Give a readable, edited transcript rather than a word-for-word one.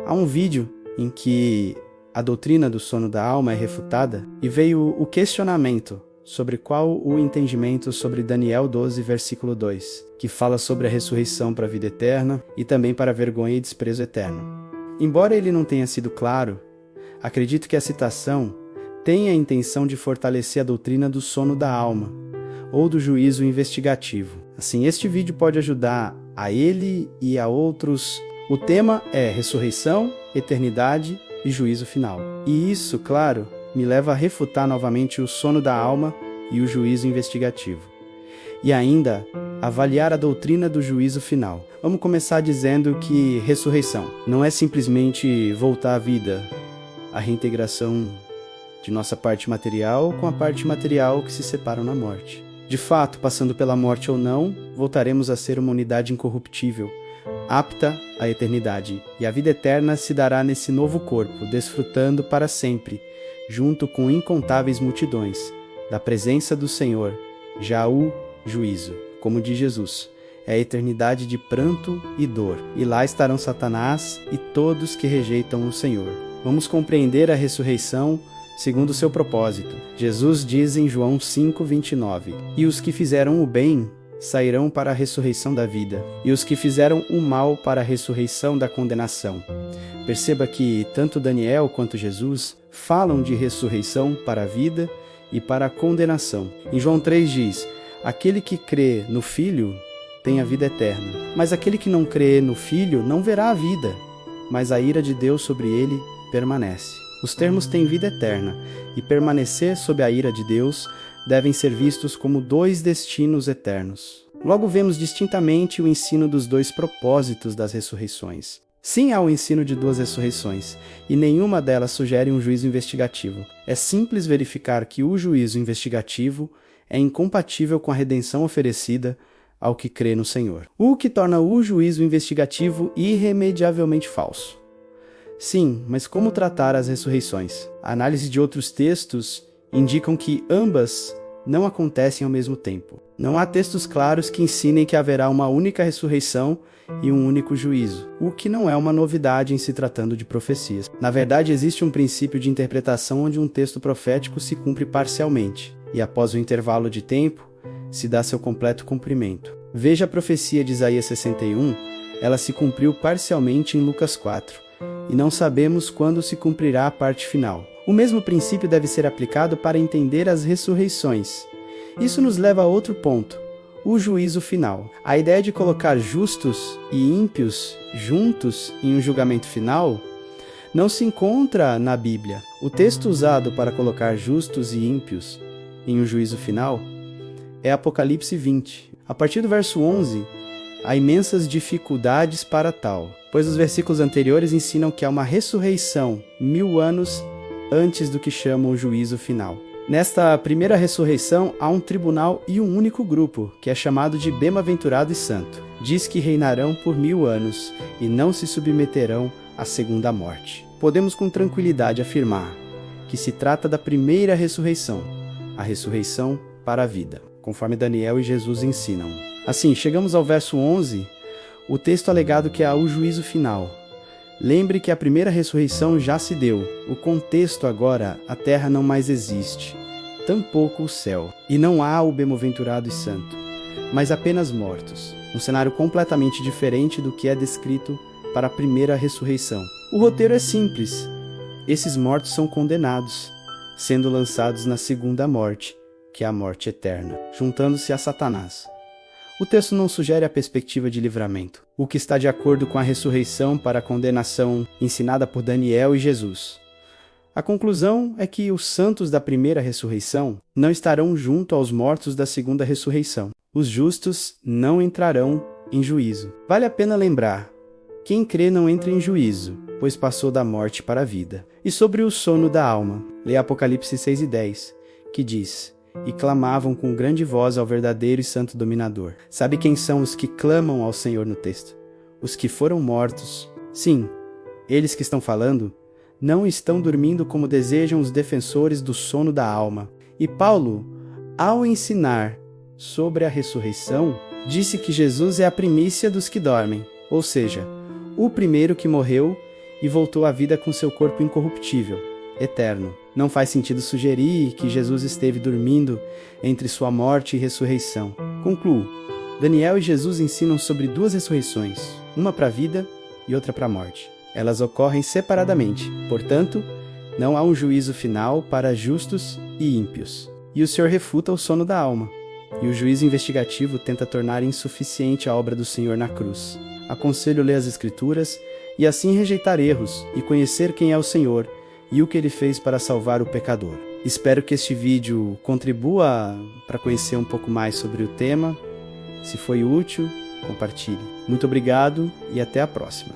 Há um vídeo em que a doutrina do sono da alma é refutada e veio o questionamento sobre qual o entendimento sobre Daniel 12, versículo 2, que fala sobre a ressurreição para a vida eterna e também para a vergonha e desprezo eterno. Embora ele não tenha sido claro, acredito que a citação tem a intenção de fortalecer a doutrina do sono da alma ou do juízo investigativo. Assim, este vídeo pode ajudar a ele e a outros. O tema é ressurreição, eternidade e juízo final. E isso, claro, me leva a refutar novamente o sono da alma e o juízo investigativo. E ainda, avaliar a doutrina do juízo final. Vamos começar dizendo que ressurreição não é simplesmente voltar à vida, a reintegração de nossa parte material com a parte material que se separam na morte. De fato, passando pela morte ou não, voltaremos a ser uma unidade incorruptível, apta à eternidade, e a vida eterna se dará nesse novo corpo, desfrutando para sempre, junto com incontáveis multidões, da presença do Senhor, já o juízo, como diz Jesus, é a eternidade de pranto e dor, e lá estarão Satanás e todos que rejeitam o Senhor. Vamos compreender a ressurreição segundo o seu propósito. Jesus diz em João 5:29, e os que fizeram o bem sairão para a ressurreição da vida, e os que fizeram o mal para a ressurreição da condenação. Perceba que tanto Daniel quanto Jesus falam de ressurreição para a vida e para a condenação. Em João 3 diz, aquele que crê no Filho tem a vida eterna, mas aquele que não crê no Filho não verá a vida, mas a ira de Deus sobre ele permanece. Os termos têm vida eterna e permanecer sob a ira de Deus devem ser vistos como dois destinos eternos. Logo vemos distintamente o ensino dos dois propósitos das ressurreições. Sim, há o ensino de duas ressurreições, e nenhuma delas sugere um juízo investigativo. É simples verificar que o juízo investigativo é incompatível com a redenção oferecida ao que crê no Senhor, o que torna o juízo investigativo irremediavelmente falso. Sim, mas como tratar as ressurreições? A análise de outros textos indicam que ambas não acontecem ao mesmo tempo. Não há textos claros que ensinem que haverá uma única ressurreição e um único juízo, o que não é uma novidade em se tratando de profecias. Na verdade, existe um princípio de interpretação onde um texto profético se cumpre parcialmente, e após um intervalo de tempo, se dá seu completo cumprimento. Veja a profecia de Isaías 61, ela se cumpriu parcialmente em Lucas 4, e não sabemos quando se cumprirá a parte final. O mesmo princípio deve ser aplicado para entender as ressurreições. Isso nos leva a outro ponto, o juízo final. A ideia de colocar justos e ímpios juntos em um julgamento final não se encontra na Bíblia. O texto usado para colocar justos e ímpios em um juízo final é Apocalipse 20. A partir do verso 11, há imensas dificuldades para tal, pois os versículos anteriores ensinam que há uma ressurreição 1000 anos antes do que chamam o juízo final. Nesta primeira ressurreição, há um tribunal e um único grupo, que é chamado de bem-aventurado e santo. Diz que reinarão por 1000 anos e não se submeterão à segunda morte. Podemos com tranquilidade afirmar que se trata da primeira ressurreição, a ressurreição para a vida, conforme Daniel e Jesus ensinam. Assim, chegamos ao verso 11, o texto alegado que há o juízo final. Lembre que a primeira ressurreição já se deu. O contexto agora, a terra não mais existe, tampouco o céu. E não há o bem-aventurado e santo, mas apenas mortos. Um cenário completamente diferente do que é descrito para a primeira ressurreição. O roteiro é simples. Esses mortos são condenados, sendo lançados na segunda morte, que é a morte eterna, juntando-se a Satanás. O texto não sugere a perspectiva de livramento, o que está de acordo com a ressurreição para a condenação ensinada por Daniel e Jesus. A conclusão é que os santos da primeira ressurreição não estarão junto aos mortos da segunda ressurreição. Os justos não entrarão em juízo. Vale a pena lembrar, quem crê não entra em juízo, pois passou da morte para a vida. E sobre o sono da alma, lê Apocalipse 6:10, que diz: e clamavam com grande voz ao verdadeiro e santo dominador. Sabe quem são os que clamam ao Senhor no texto? Os que foram mortos. Sim, eles que estão falando não estão dormindo como desejam os defensores do sono da alma. E Paulo, ao ensinar sobre a ressurreição, disse que Jesus é a primícia dos que dormem, ou seja, o primeiro que morreu e voltou à vida com seu corpo incorruptível, eterno. Não faz sentido sugerir que Jesus esteve dormindo entre sua morte e ressurreição. Concluo. Daniel e Jesus ensinam sobre duas ressurreições, uma para a vida e outra para a morte. Elas ocorrem separadamente, portanto, não há um juízo final para justos e ímpios. E o Senhor refuta o sono da alma, e o juízo investigativo tenta tornar insuficiente a obra do Senhor na cruz. Aconselho ler as Escrituras e assim rejeitar erros e conhecer quem é o Senhor e o que Ele fez para salvar o pecador. Espero que este vídeo contribua para conhecer um pouco mais sobre o tema. Se foi útil, compartilhe. Muito obrigado e até a próxima.